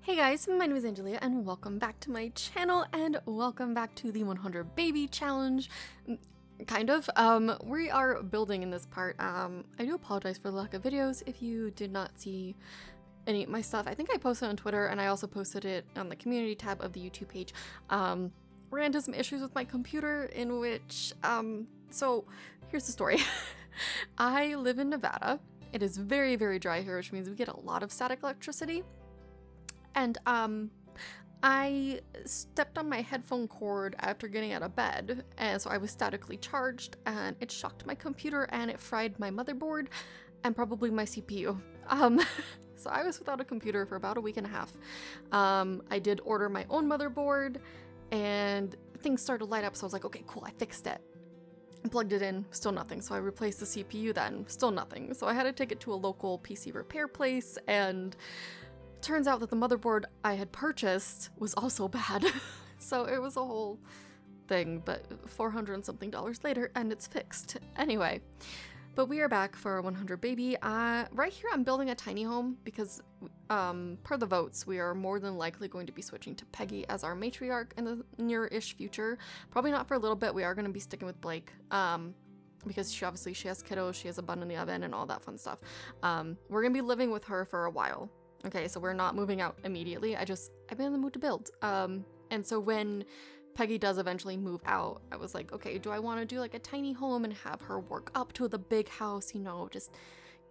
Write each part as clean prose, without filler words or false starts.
Hey guys, my name is Angelia and welcome back to my channel and welcome back to the 100 baby challenge. Kind of. We are building in this part. I do apologize for the lack of videos if you did not see any of my stuff. I think I posted on Twitter and I also posted it on the community tab of the YouTube page. Ran into some issues with my computer in which, so here's the story. I live in Nevada. It is very, very dry here, which means we get a lot of static electricity. And I stepped on my headphone cord after getting out of bed, and so I was statically charged, and it shocked my computer, and it fried my motherboard, and probably my CPU. So I was without a computer for about a week and a half. I did order my own motherboard, and things started to light up, so I was like, okay, cool, I fixed it. I plugged it in, still nothing, so I replaced the CPU then, still nothing. So I had to take it to a local PC repair place, and turns out that the motherboard I had purchased was also bad. So it was a whole thing, but $400 and something later, and it's fixed. Anyway, but we are back for 100 baby. Right here I'm building a tiny home because per the votes, we are more than likely going to be switching to Peggy as our matriarch in the near-ish future. Probably not for a little bit. We are going to be sticking with Blake. Because she has kiddos, she has a bun in the oven and all that fun stuff. We're going to be living with her for a while. Okay, so we're not moving out immediately. I've been in the mood to build. And so when Peggy does eventually move out, I was like, okay, do I want to do like a tiny home and have her work up to the big house,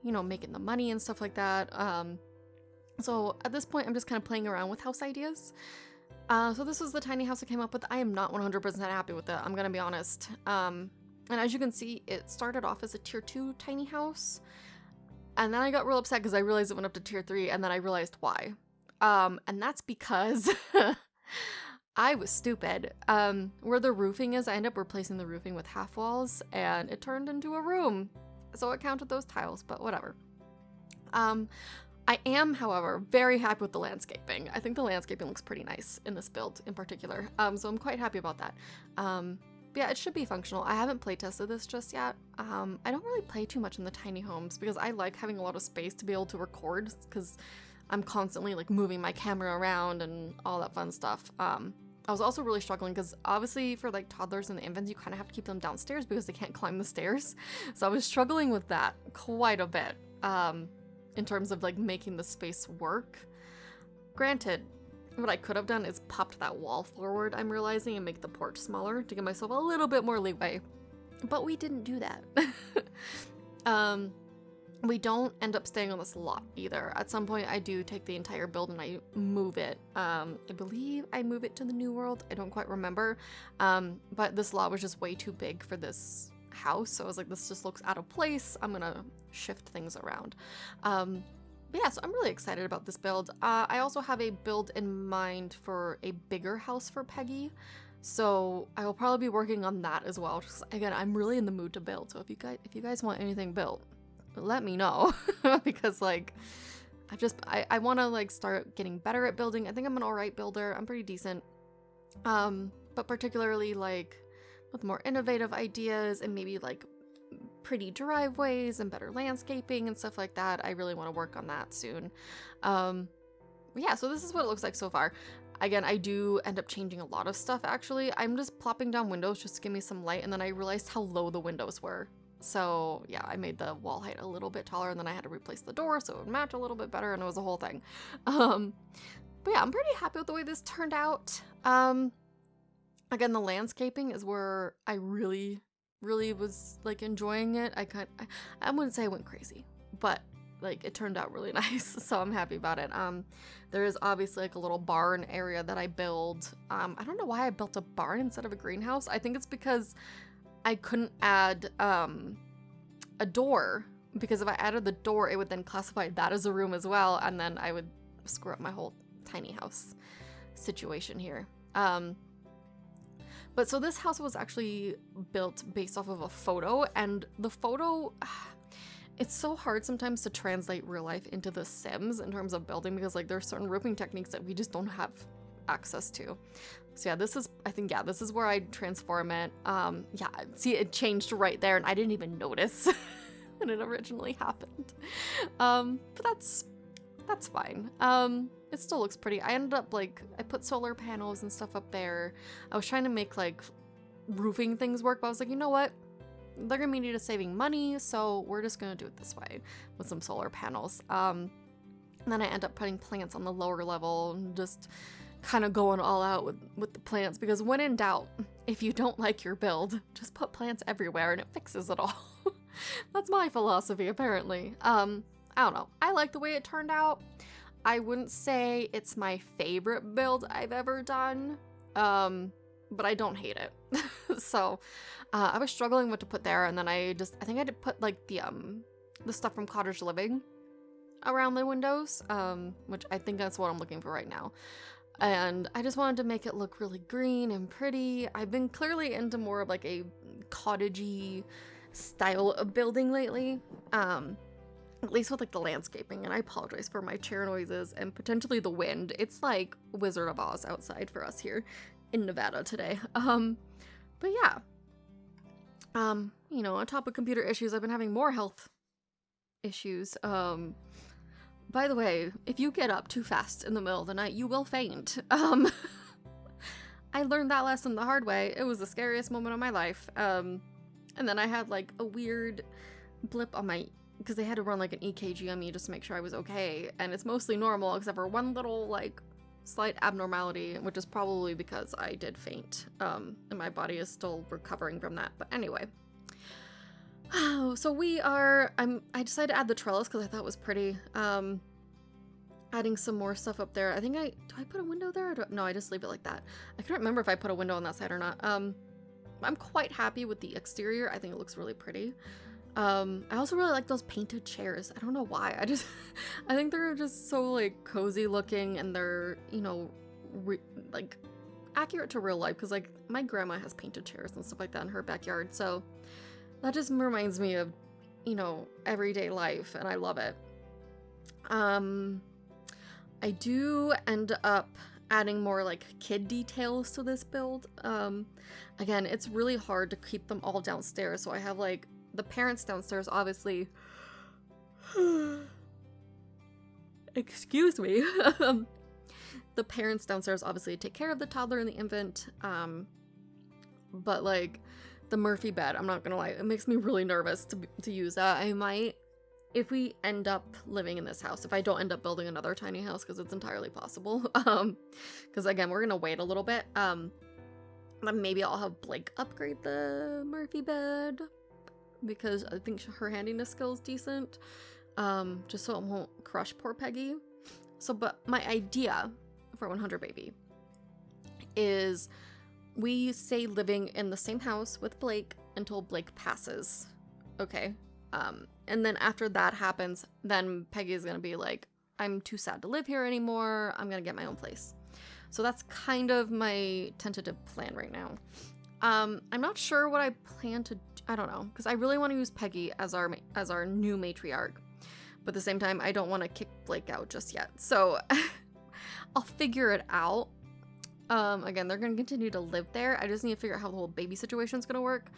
making the money and stuff like that. So at this point, I'm just kind of playing around with house ideas. So this was the tiny house I came up with. I am not 100% happy with it, I'm going to be honest. And as you can see, it started off as a tier 2 tiny house. And then I got real upset because I realized it went up to tier 3, and then I realized why. And that's because I was stupid. Where the roofing is, I ended up replacing the roofing with half walls, and it turned into a room. So it counted those tiles, but whatever. I am, however, very happy with the landscaping. I think the landscaping looks pretty nice in this build in particular. So I'm quite happy about that. Yeah, it should be functional. I haven't playtested this just yet. I don't really play too much in the tiny homes because I like having a lot of space to be able to record because I'm constantly like moving my camera around and all that fun stuff. I was also really struggling because obviously for like toddlers and the infants, you kind of have to keep them downstairs because they can't climb the stairs. So I was struggling with that quite a bit in terms of like making the space work. Granted, what I could have done is popped that wall forward, I'm realizing, and make the porch smaller to give myself a little bit more leeway. But we didn't do that. We don't end up staying on this lot either. At some point, I do take the entire build and I move it. I believe I move it to the New World. I don't quite remember. But this lot was just way too big for this house. So I was like, this just looks out of place. I'm gonna shift things around. Yeah, so I'm really excited about this build. I also have a build in mind for a bigger house for Peggy, so I will probably be working on that as well. Just, again, I'm really in the mood to build, so if you guys want anything built, let me know because like I want to like start getting better at building. I think I'm an alright builder. I'm pretty decent, but particularly like with more innovative ideas and maybe like pretty driveways and better landscaping and stuff like that. I really want to work on that soon. Yeah, so this is what it looks like so far. Again, I do end up changing a lot of stuff actually. I'm just plopping down windows just to give me some light, and then I realized how low the windows were. So yeah, I made the wall height a little bit taller, and then I had to replace the door so it would match a little bit better, and it was a whole thing. But yeah, I'm pretty happy with the way this turned out. Again, the landscaping is where I really was like enjoying it. I wouldn't say I went crazy, but like it turned out really nice, so I'm happy about it. There is obviously like a little barn area that I build. I don't know why I built a barn instead of a greenhouse. I think it's because I couldn't add a door, because if I added the door, it would then classify that as a room as well, and then I would screw up my whole tiny house situation here. But so this house was actually built based off of a photo, and the photo, it's so hard sometimes to translate real life into The Sims in terms of building because like there are certain roofing techniques that we just don't have access to. So yeah, this is where I transform it. Yeah, see, it changed right there and I didn't even notice when it originally happened. But that's fine. It still looks pretty. I ended up like, I put solar panels and stuff up there. I was trying to make like roofing things work, but I was like, you know what? They're gonna be needed saving money, so we're just gonna do it this way with some solar panels. And then I end up putting plants on the lower level and just kind of going all out with the plants, because when in doubt, if you don't like your build, just put plants everywhere and it fixes it all. That's my philosophy, apparently. I don't know. I like the way it turned out. I wouldn't say it's my favorite build I've ever done, but I don't hate it. So I was struggling what to put there, and then I think I had to put like the stuff from Cottage Living around the windows, which I think that's what I'm looking for right now. And I just wanted to make it look really green and pretty. I've been clearly into more of like a cottagey style of building lately. At least with like the landscaping, and I apologize for my chair noises and potentially the wind. It's like Wizard of Oz outside for us here in Nevada today. But yeah. You know, on top of computer issues, I've been having more health issues. By the way, if you get up too fast in the middle of the night, you will faint. I learned that lesson the hard way. It was the scariest moment of my life. And then I had like a weird blip on my, because they had to run like an EKG on me just to make sure I was okay, and it's mostly normal except for one little like slight abnormality, which is probably because I did faint, and my body is still recovering from that. But anyway, so I decided to add the trellis because I thought it was pretty. Adding some more stuff up there. Do I put a window there? No, I just leave it like that. I can't remember if I put a window on that side or not. I'm quite happy with the exterior. I think it looks really pretty. I also really like those painted chairs. I don't know why. I think they're just so like cozy looking, and they're, you know, like accurate to real life, because like my grandma has painted chairs and stuff like that in her backyard. So that just reminds me of, you know, everyday life, and I love it. I do end up adding more like kid details to this build. Again, it's really hard to keep them all downstairs, so I have like the parents downstairs, obviously. Excuse me. The parents downstairs obviously take care of the toddler and the infant. But like the Murphy bed, I'm not gonna lie, it makes me really nervous to use that. I might, if we end up living in this house, if I don't end up building another tiny house, because it's entirely possible. Because again, we're gonna wait a little bit. Then maybe I'll have Blake upgrade the Murphy bed, because I think her handiness skill is decent, just so it won't crush poor Peggy. So, but my idea for 100 Baby is we stay living in the same house with Blake until Blake passes, okay? And then after that happens, then Peggy is gonna be like, I'm too sad to live here anymore, I'm gonna get my own place. So that's kind of my tentative plan right now. I'm not sure what I plan to do. I don't know, because I really want to use Peggy as our new matriarch, but at the same time, I don't want to kick Blake out just yet. So I'll figure it out. Again, they're going to continue to live there. I just need to figure out how the whole baby situation is going to work.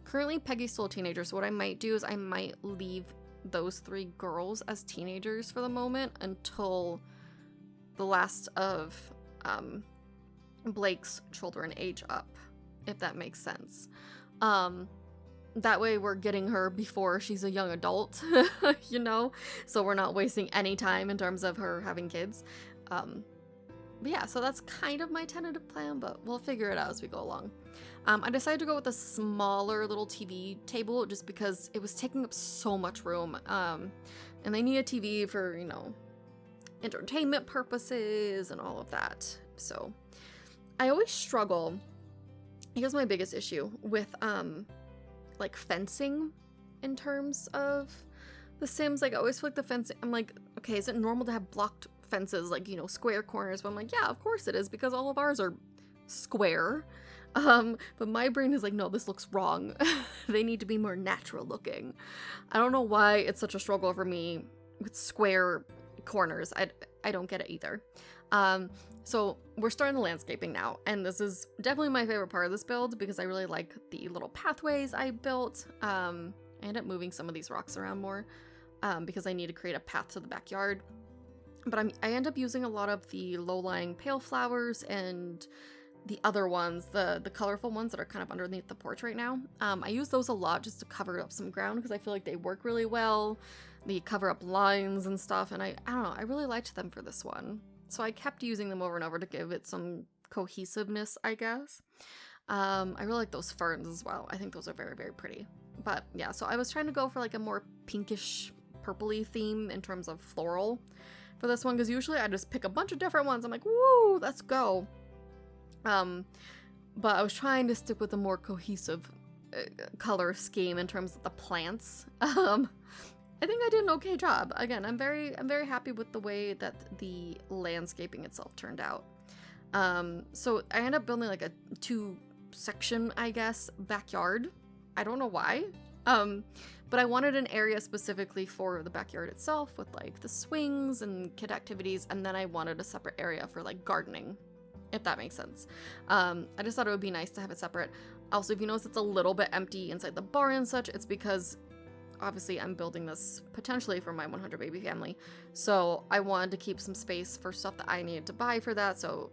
Currently, Peggy's still a teenager, so what I might do is I might leave those 3 girls as teenagers for the moment until the last of Blake's children age up, if that makes sense. That way we're getting her before she's a young adult, you know? So we're not wasting any time in terms of her having kids. But yeah, so that's kind of my tentative plan, but we'll figure it out as we go along. I decided to go with a smaller little TV table just because it was taking up so much room. And they need a TV for, you know, entertainment purposes and all of that. So I always struggle. Here's my biggest issue with, like fencing in terms of The Sims. Like I always feel like the fencing, I'm like, okay, is it normal to have blocked fences, like, you know, square corners? But I'm like, yeah, of course it is, because all of ours are square. But my brain is like, no, this looks wrong. They need to be more natural looking. I don't know why it's such a struggle for me with square corners. I don't get it either. So we're starting the landscaping now, and this is definitely my favorite part of this build because I really like the little pathways I built. I ended up moving some of these rocks around more because I need to create a path to the backyard. but I end up using a lot of the low-lying pale flowers and the other ones, the colorful ones that are kind of underneath the porch right now. I use those a lot just to cover up some ground because I feel like they work really well. They cover up lines and stuff, and I don't know, I really liked them for this one. So I kept using them over and over to give it some cohesiveness, I guess. I really like those ferns as well. I think those are very, very pretty. But yeah, so I was trying to go for like a more pinkish, purpley theme in terms of floral for this one, because usually I just pick a bunch of different ones. I'm like, woo, let's go. But I was trying to stick with a more cohesive color scheme in terms of the plants. I think I did an okay job. Again, I'm very happy with the way that the landscaping itself turned out. So I ended up building like a 2-section, I guess, backyard. I don't know why. But I wanted an area specifically for the backyard itself with like the swings and kid activities, and then I wanted a separate area for like gardening, if that makes sense. I just thought it would be nice to have it separate. Also, if you notice it's a little bit empty inside the barn and such, it's because obviously I'm building this potentially for my 100 baby family. So I wanted to keep some space for stuff that I needed to buy for that. So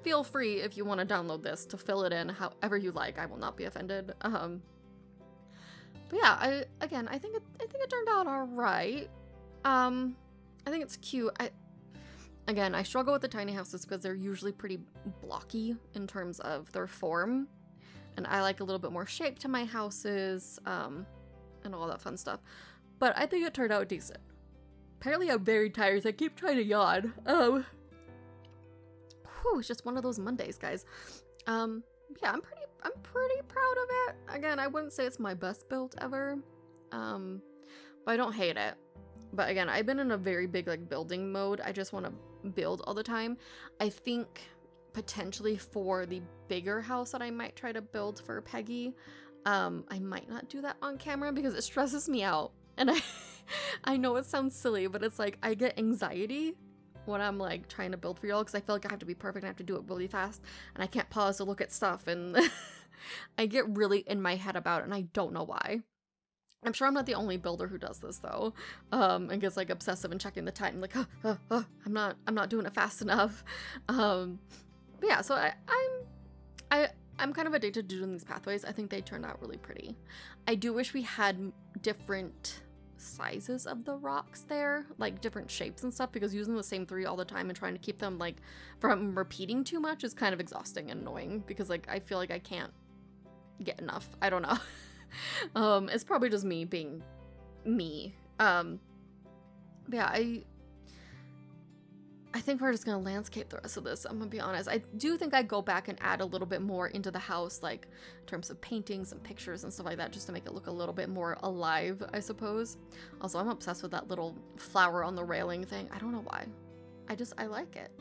feel free if you want to download this to fill it in however you like. I will not be offended. But yeah, I think it turned out all right. I think it's cute. I struggle with the tiny houses because they're usually pretty blocky in terms of their form, and I like a little bit more shape to my houses, and all that fun stuff. But I think it turned out decent. Apparently I'm very tired, so I keep trying to yawn. It's just one of those Mondays, guys. Yeah, I'm pretty proud of it. Again, I wouldn't say it's my best build ever, but I don't hate it. But again, I've been in a very big like building mode. I just want to build all the time. I think potentially for the bigger house that I might try to build for Peggy, I might not do that on camera because it stresses me out. And I know it sounds silly, but it's like I get anxiety when I'm like trying to build for y'all because I feel like I have to be perfect and I have to do it really fast and I can't pause to look at stuff, and I get really in my head about it and I don't know why. I'm sure I'm not the only builder who does this though, and gets like obsessive and checking the time, like I'm not doing it fast enough. But yeah, so I'm kind of addicted to doing these pathways. I think they turned out really pretty. I do wish we had different sizes of the rocks there, like different shapes and stuff, because using the same 3 all the time and trying to keep them like from repeating too much is kind of exhausting and annoying, because like I feel like I can't get enough. I don't know. It's probably just me being me. But yeah, I think we're just gonna landscape the rest of this. I'm gonna be honest. I do think I'd go back and add a little bit more into the house, like in terms of paintings and pictures and stuff like that, just to make it look a little bit more alive, I suppose. Also, I'm obsessed with that little flower on the railing thing. I don't know why. I like it.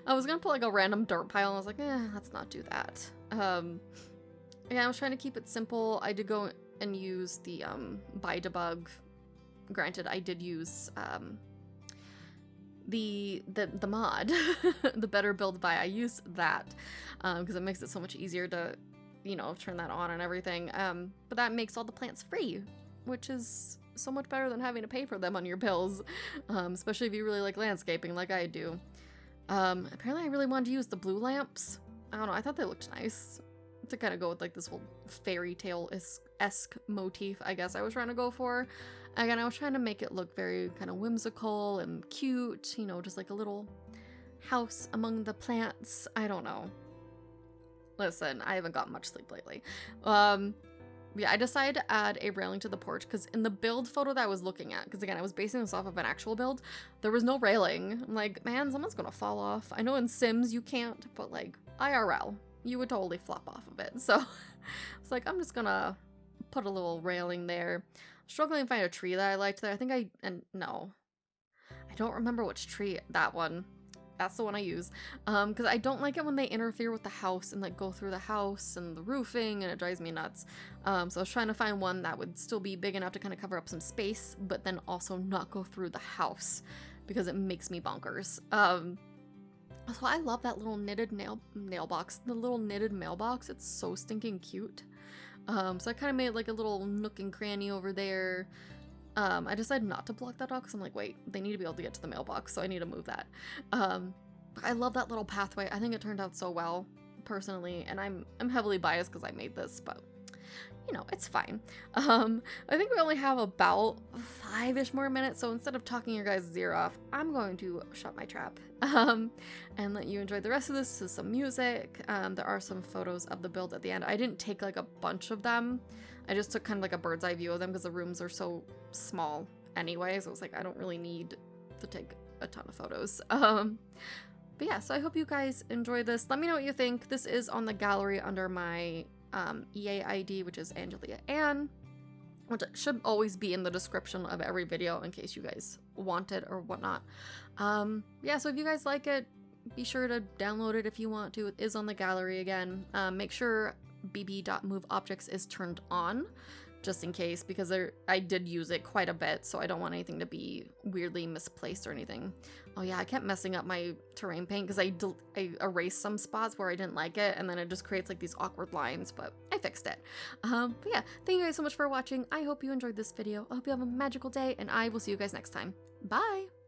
I was gonna put like a random dirt pile and I was like, let's not do that. Yeah, I was trying to keep it simple. I did go and use the by debug. Granted, I did use the mod, the better build by. I used that because it makes it so much easier to, you know, turn that on and everything. But that makes all the plants free, which is so much better than having to pay for them on your bills, especially if you really like landscaping like I do. Apparently I really wanted to use the blue lamps. I don't know, I thought they looked nice to kind of go with like this whole fairy tale-esque motif, I guess I was trying to go for. Again, I was trying to make it look very kind of whimsical and cute, you know, just like a little house among the plants. I don't know. Listen, I haven't got much sleep lately. Yeah, I decided to add a railing to the porch because in the build photo that I was looking at, because again, I was basing this off of an actual build, there was no railing. I'm like, man, someone's gonna fall off. I know in Sims you can't, but like IRL, you would totally flop off of it. So I was like, I'm just gonna put a little railing there. Struggling to find a tree that I liked there. I think I don't remember which tree. That one. That's the one I use. Because I don't like it when they interfere with the house and like go through the house and the roofing, and it drives me nuts. So I was trying to find one that would still be big enough to kind of cover up some space, but then also not go through the house because it makes me bonkers. So I love that little knitted nail box. The little knitted mailbox. It's so stinking cute. So I kind of made like a little nook and cranny over there. I decided not to block that off because I'm like, wait, they need to be able to get to the mailbox, so I need to move that. But I love that little pathway. I think it turned out so well, personally, and I'm heavily biased because I made this, but you know, it's fine. I think we only have about 5-ish more minutes, so instead of talking your guys' ear off, I'm going to shut my trap and let you enjoy the rest of this to some music. There are some photos of the build at the end. I didn't take like a bunch of them. I just took kind of like a bird's eye view of them because the rooms are so small anyway, so it was like I don't really need to take a ton of photos. But yeah, so I hope you guys enjoy this. Let me know what you think. This is on the gallery under my EA ID, which is AngeliaAnn, which should always be in the description of every video in case you guys want it or whatnot. Yeah, so if you guys like it, be sure to download it if you want to. It is on the gallery again. Make sure bb.moveObjects is turned on, just in case, because I did use it quite a bit, so I don't want anything to be weirdly misplaced or anything. Oh yeah, I kept messing up my terrain paint because I erased some spots where I didn't like it, and then it just creates like these awkward lines, but I fixed it. But yeah, thank you guys so much for watching. I hope you enjoyed this video. I hope you have a magical day, and I will see you guys next time. Bye!